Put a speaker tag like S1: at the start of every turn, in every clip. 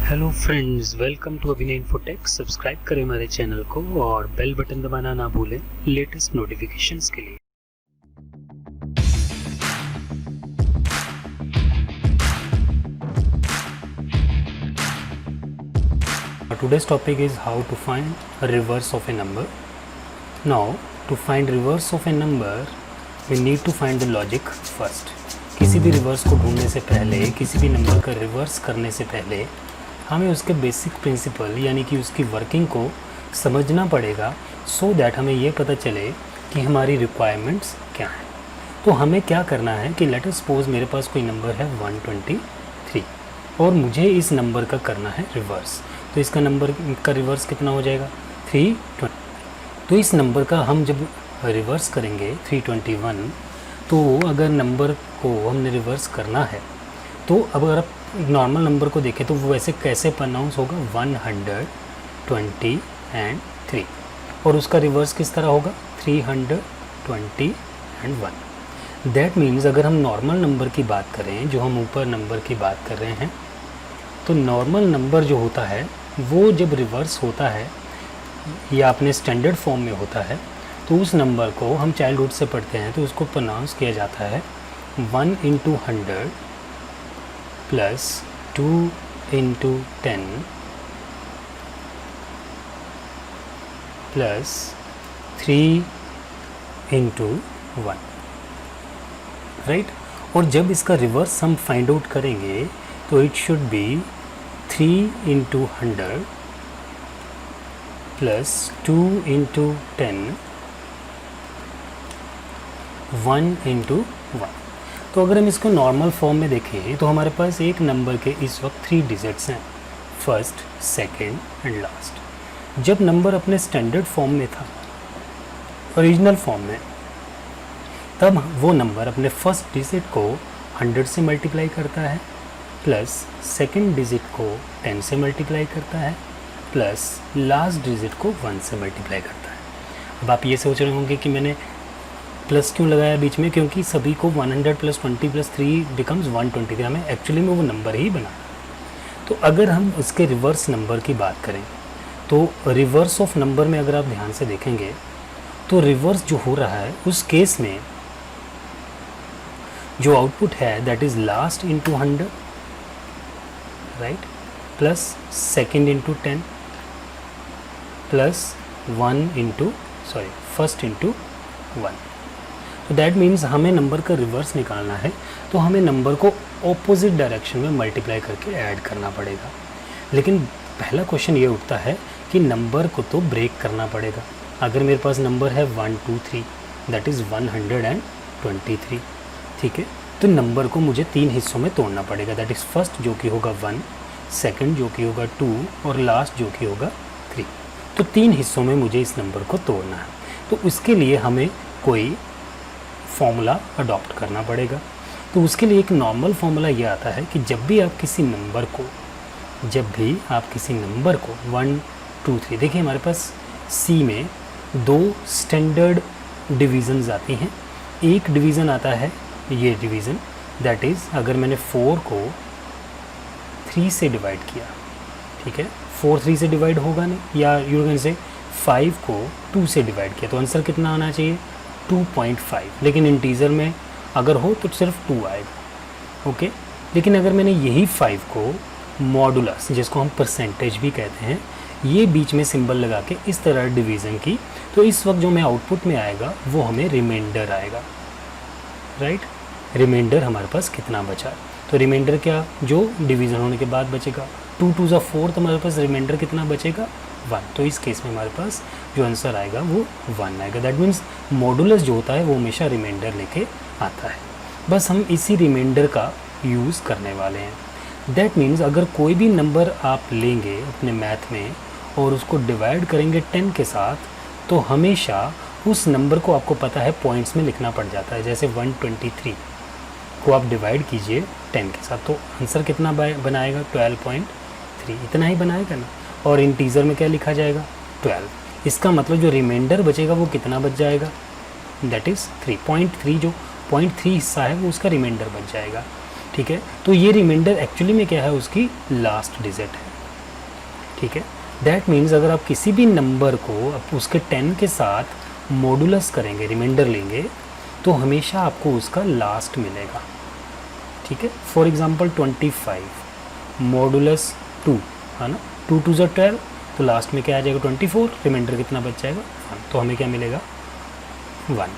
S1: Hello friends, welcome to अभिनय infotech. Subscribe करें हमारे चैनल को और बेल बटन दबाना ना भूलें लेटेस्ट नोटिफिकेशंस के लिए। Today's topic is how to find a reverse of a number. Now, to find reverse of a number, we need to find the logic first. किसी भी रिवर्स को ढूंढने से पहले, किसी भी नंबर का रिवर्स करने से पहले हमें उसके बेसिक प्रिंसिपल यानी कि उसकी वर्किंग को समझना पड़ेगा, सो दैट हमें ये पता चले कि हमारी रिक्वायरमेंट्स क्या हैं। तो हमें क्या करना है कि लेट अस सपोज मेरे पास कोई नंबर है 123 और मुझे इस नंबर का करना है रिवर्स। तो इसका नंबर का रिवर्स कितना हो जाएगा 320। तो इस नंबर का हम जब रिवर्स करेंगे 321, तो अगर नंबर को हमने रिवर्स करना है तो अब अगर आप नॉर्मल नंबर को देखें तो वो वैसे कैसे प्रोनाउंस होगा 123 और उसका रिवर्स किस तरह होगा 321। दैट मीन्स अगर हम नॉर्मल नंबर की बात करें, जो हम ऊपर नंबर की बात कर रहे हैं, तो नॉर्मल नंबर जो होता है वो जब रिवर्स होता है या अपने स्टैंडर्ड फॉर्म में होता है तो उस नंबर को हम चाइल्डहुड से पढ़ते हैं तो उसको प्रोनाउंस किया जाता है 1 into 100 plus 2 into 10 plus 3 into 1, right. और जब इसका रिवर्स हम फाइंड आउट करेंगे तो it should be 3 into 100 plus 2 into 10 1 into 1। तो अगर हम इसको नॉर्मल फॉर्म में देखें तो हमारे पास एक नंबर के इस वक्त 3 डिजिट्स हैं, फर्स्ट, सेकंड एंड लास्ट। जब नंबर अपने स्टैंडर्ड फॉर्म में था, ओरिजिनल फॉर्म में, तब वो नंबर अपने फर्स्ट डिजिट को 100 से मल्टीप्लाई करता है, प्लस सेकंड डिजिट को 10 से मल्टीप्लाई करता है, प्लस लास्ट डिजिट को 1 से मल्टीप्लाई करता है। अब आप ये सोच रहे होंगे कि मैंने प्लस क्यों लगाया बीच में, क्योंकि सभी को 100 + 20 + 3 बिकम्स 123, हमें एक्चुअली में वो नंबर ही बना। तो अगर हम उसके रिवर्स नंबर की बात करें तो रिवर्स ऑफ नंबर में अगर आप ध्यान से देखेंगे तो रिवर्स जो हो रहा है उस केस में जो आउटपुट है that is last into 100, right, plus second into 10 plus first into 1। तो दैट मीन्स हमें नंबर का रिवर्स निकालना है तो हमें नंबर को ऑपोजिट डायरेक्शन में मल्टीप्लाई करके ऐड करना पड़ेगा। लेकिन पहला क्वेश्चन ये उठता है कि नंबर को तो ब्रेक करना पड़ेगा। अगर मेरे पास नंबर है 123 दैट इज़ 123, ठीक है, तो नंबर को मुझे 3 हिस्सों में तोड़ना पड़ेगा, दैट इज़ फर्स्ट जो कि होगा 1, सेकंड जो कि होगा 2 और लास्ट जो कि होगा 3। तो 3 हिस्सों में मुझे इस नंबर को तोड़ना है। तो उसके लिए हमें कोई फॉर्मूला अडॉप्ट करना पड़ेगा। तो उसके लिए एक नॉर्मल फॉर्मूला ये आता है कि जब भी आप किसी नंबर को 1 2 3, देखिए हमारे पास सी में 2 स्टैंडर्ड डिवीज़न्स आती हैं। एक डिवीज़न आता है ये डिवीज़न, दैट इज़ अगर मैंने 4 को 3 से डिवाइड किया, ठीक है, 4 3 से डिवाइड होगा नहीं, या यू कैन से 5 को 2 से डिवाइड किया तो आंसर कितना आना चाहिए 2.5, लेकिन इंटीजर में अगर हो तो सिर्फ 2 आएगा, ओके। लेकिन अगर मैंने यही 5 को मॉडुलस, जिसको हम परसेंटेज भी कहते हैं, ये बीच में सिंबल लगा के इस तरह डिवीज़न की, तो इस वक्त जो हमें आउटपुट में आएगा वो हमें रिमाइंडर आएगा, राइट। रिमाइंडर हमारे पास कितना बचा, तो रिमाइंडर क्या, जो डिवीज़न होने के बाद बचेगा, 2 2 ज़ा 4, तो हमारे पास रिमाइंडर कितना बचेगा 1। तो इस केस में हमारे पास जो आंसर आएगा वो 1 आएगा। दैट मीन्स मॉडुलस जो होता है वो हमेशा रिमाइंडर लेके आता है। बस हम इसी रिमाइंडर का यूज़ करने वाले हैं। दैट मीन्स अगर कोई भी नंबर आप लेंगे अपने मैथ में और उसको डिवाइड करेंगे 10 के साथ, तो हमेशा उस नंबर को आपको पता है पॉइंट्स में लिखना पड़ जाता है। जैसे 123 को आप डिवाइड कीजिए 10 के साथ तो आंसर कितना बनाएगा 12.3, इतना ही बनाएगा ना। और इंटीजर में क्या लिखा जाएगा 12। इसका मतलब जो रिमाइंडर बचेगा वो कितना बच जाएगा, दैट इज़ 3.3। जो 0.3 हिस्सा है वो उसका रिमाइंडर बच जाएगा, ठीक है। तो ये रिमाइंडर एक्चुअली में क्या है, उसकी लास्ट डिजिट है। ठीक है। दैट मीन्स अगर आप किसी भी नंबर को उसके 10 के साथ मॉडुलस करेंगे, रिमाइंडर लेंगे, तो हमेशा आपको उसका लास्ट मिलेगा, ठीक है। फॉर एग्जांपल 25 मॉडुलस 2 है ना, 2 2 ज़ा 12, तो लास्ट में क्या आ जाएगा 24, रिमाइंडर कितना बच जाएगा 1, तो हमें क्या मिलेगा 1।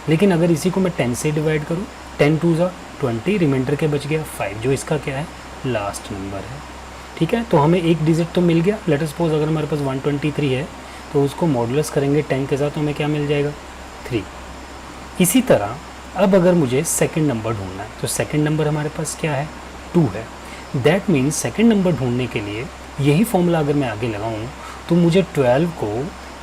S1: लेकिन अगर इसी को मैं 10 से डिवाइड करूँ, 10 2 ज़ा 20, रिमाइंडर के बच गया 5, जो इसका क्या है लास्ट नंबर है, ठीक है। तो हमें एक डिजिट तो मिल गया। लेट अस सपोज अगर हमारे पास 123 है तो उसको मॉडुलस करेंगे 10 के साथ, तो हमें क्या मिल जाएगा 3। इसी तरह अब अगर मुझे सेकंड नंबर ढूंढना है, तो सेकंड नंबर हमारे पास क्या है 2 है। दैट मीन्स सेकंड नंबर ढूंढने के लिए यही फॉर्मूला अगर मैं आगे लगाऊँ तो मुझे 12 को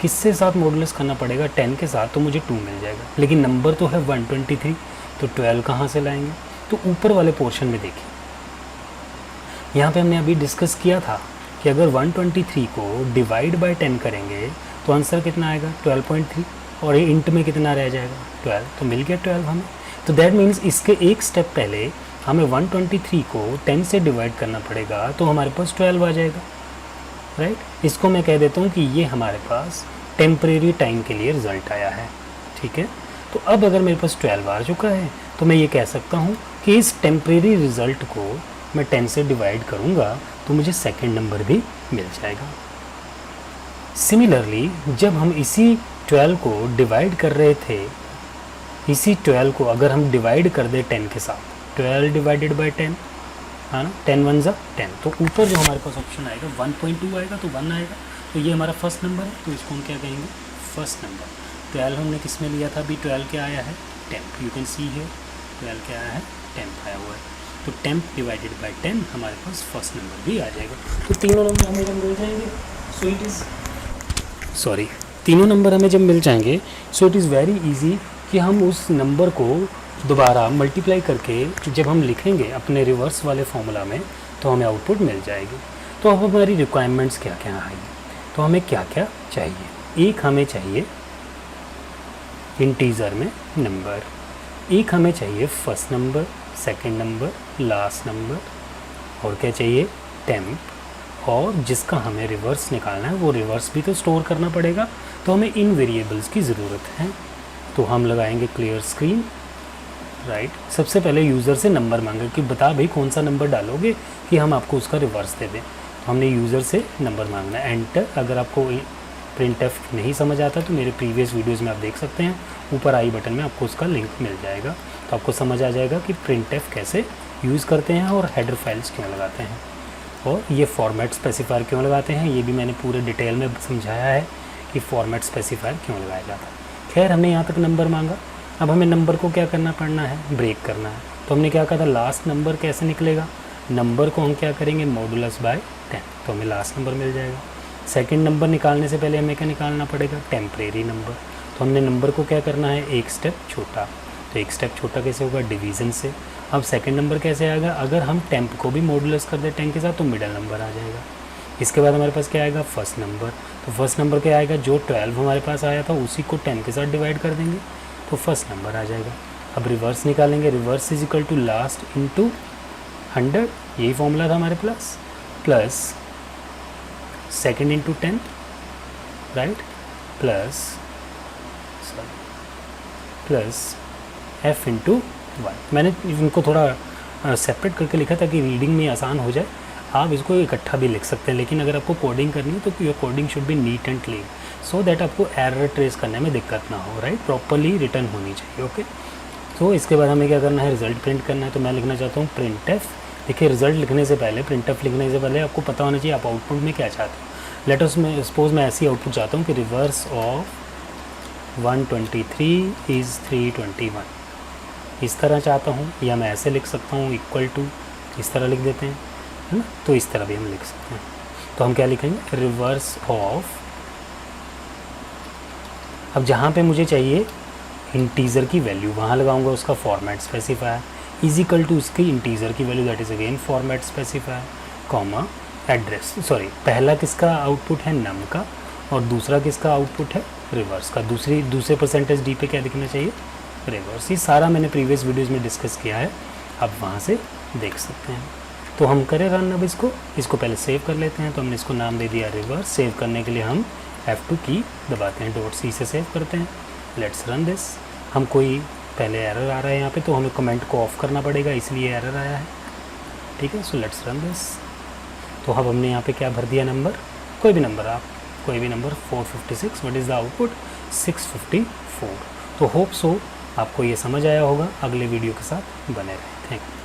S1: किससे साथ मॉडुलस करना पड़ेगा 10 के साथ, तो मुझे 2 मिल जाएगा। लेकिन नंबर तो है 123, तो 12 कहाँ से लाएंगे, तो ऊपर वाले पोर्शन में देखिए, यहाँ पे हमने अभी डिस्कस किया था कि अगर 123 को डिवाइड बाय 10 करेंगे तो आंसर कितना आएगा 12.3, और ये इंट में कितना रह जाएगा 12, तो मिल गया 12 हमें। तो दैट मीन्स इसके एक स्टेप पहले हमें 123 को 10 से डिवाइड करना पड़ेगा, तो हमारे पास 12 आ जाएगा, राइट। इसको मैं कह देता हूँ कि ये हमारे पास टेम्परेरी टाइम के लिए रिज़ल्ट आया है, ठीक है। तो अब अगर मेरे पास 12 आ चुका है तो मैं ये कह सकता हूँ कि इस टेम्परेरी रिज़ल्ट को मैं 10 से डिवाइड करूँगा तो मुझे सेकंड नंबर भी मिल जाएगा। सिमिलरली जब हम इसी 12 को डिवाइड कर रहे थे, इसी 12 को अगर हम डिवाइड कर दें 10 के साथ, 12 डिवाइडेड बाय 10 है ना, 10 1 ज़ा 10, तो ऊपर जो हमारे पास ऑप्शन आएगा 1.2 आएगा, तो 1 आएगा, तो ये हमारा फर्स्ट नंबर है, तो इसको हम क्या कहेंगे फर्स्ट नंबर। 12 हमने किस में लिया था अभी, 12 क्या आया है 10, यू कैन सी है 12 क्या आया है 10 आया हुआ है, तो 10 डिवाइडेड बाय 10 हमारे पास फर्स्ट नंबर भी आ जाएगा। तो तीनों नंबर हमें जब मिल जाएंगे सो इट इज़ तीनों नंबर हमें जब मिल जाएंगे so it is very easy कि हम उस नंबर को दोबारा मल्टीप्लाई करके जब हम लिखेंगे अपने रिवर्स वाले फॉर्मूला में तो हमें आउटपुट मिल जाएगी। तो अब हमारी रिक्वायरमेंट्स क्या क्या आएगी, तो हमें क्या क्या चाहिए, एक हमें चाहिए इंटीजर में नंबर, एक हमें चाहिए first number, second number, last number, और क्या चाहिए टेम्प, और जिसका हमें रिवर्स निकालना है वो रिवर्स भी तो स्टोर करना पड़ेगा, तो हमें इन वेरिएबल्स की ज़रूरत है। तो हम लगाएंगे क्लियर स्क्रीन, राइट। सबसे पहले यूज़र से नंबर मांगे कि बता भाई कौन सा नंबर डालोगे कि हम आपको उसका रिवर्स दे दें, तो हमने यूज़र से नंबर मांगना है, एंटर। अगर आपको प्रिंटफ नहीं समझ आता तो मेरे प्रीवियस वीडियोज़ में आप देख सकते हैं, ऊपर आई बटन में आपको उसका लिंक मिल जाएगा, तो आपको समझ आ जाएगा कि प्रिंटफ कैसे यूज़ करते हैं और हेडर फाइल्स क्यों लगाते हैं, और ये फॉर्मेट स्पेसिफायर क्यों लगाते हैं, ये भी मैंने पूरे डिटेल में समझाया है कि फॉर्मेट स्पेसिफायर क्यों लगाया जाता है। खैर हमने यहाँ तक नंबर मांगा, अब हमें नंबर को क्या करना पड़ना है, ब्रेक करना है। तो हमने क्या कहा था लास्ट नंबर कैसे निकलेगा, नंबर को हम क्या करेंगे मॉडुलस बाय 10, तो हमें लास्ट नंबर मिल जाएगा। सेकंड नंबर निकालने से पहले हमें क्या निकालना पड़ेगा टेम्परेरी नंबर, तो हमने नंबर को क्या करना है एक स्टेप छोटा, तो एक स्टेप छोटा कैसे होगा डिवीज़न से। अब सेकंड नंबर कैसे आएगा, अगर हम टेम्प को भी मॉडुलस कर दें 10 के साथ तो मिडल नंबर आ जाएगा। इसके बाद हमारे पास क्या आएगा फर्स्ट नंबर, तो फर्स्ट नंबर क्या आएगा जो 12 हमारे पास आया था उसी को 10 के साथ डिवाइड कर देंगे तो फर्स्ट नंबर आ जाएगा। अब रिवर्स निकालेंगे, reverse is equal to last into 100, यही फॉर्मूला था हमारे पास, plus second into 10, right, plus f into 1। मैंने इनको थोड़ा सेपरेट करके लिखा ताकि रीडिंग में आसान हो जाए, आप इसको इकट्ठा भी लिख सकते हैं, लेकिन अगर आपको कोडिंग करनी है तो your coding should be neat and clean so that आपको एरर ट्रेस करने में दिक्कत ना हो, राइट, प्रॉपरली रिटर्न होनी चाहिए, ओके। तो इसके बाद हमें क्या करना है रिजल्ट प्रिंट करना है, तो मैं लिखना चाहता हूँ प्रिंटफ। देखिए रिजल्ट लिखने से पहले, प्रिंटफ लिखने से पहले आपको पता होना चाहिए आप आउटपुट में क्या चाहते हो। लेट अस में सपोज मैं ऐसी आउटपुट चाहता हूँ कि रिवर्स ऑफ 123 इज़ 321, इस तरह चाहता हूँ, या मैं ऐसे लिख सकता हूँ इक्वल टू, इस तरह लिख देते हैं, है ना, तो इस तरह भी हम लिख सकते हैं। तो हम क्या लिखेंगे रिवर्स ऑफ, अब जहाँ पे मुझे चाहिए इंटीजर की वैल्यू वहाँ लगाऊंगा उसका format specifier is equal to उसकी इंटीजर की value that is again format specifier comma address. Sorry, पहला किसका आउटपुट है नम का और दूसरा किसका आउटपुट है रिवर्स का। दूसरे परसेंटेज डी पे क्या दिखना चाहिए रिवर्स। ये सारा मैंने प्रीवियस वीडियोज़ में डिस्कस किया है, आप वहाँ से देख सकते हैं। तो हम करें रन अब इसको पहले सेव कर लेते हैं। तो हमने इसको नाम दे दिया रिवर्स। सेव करने के लिए हम F2 की दबाते हैं, .c से सेव करते हैं। Let's run this. हम कोई पहले एरर आ रहा है यहाँ पे, तो हमें कमेंट को ऑफ करना पड़ेगा, इसलिए एरर आया है। ठीक है, सो लेट्स रन दिस। तो अब हमने यहाँ पे क्या भर दिया, नंबर, कोई भी नंबर, आप कोई भी number 456। What is the output, 654। तो होप सो आपको ये समझ आया होगा। अगले वीडियो के साथ बने रहें। Thank you.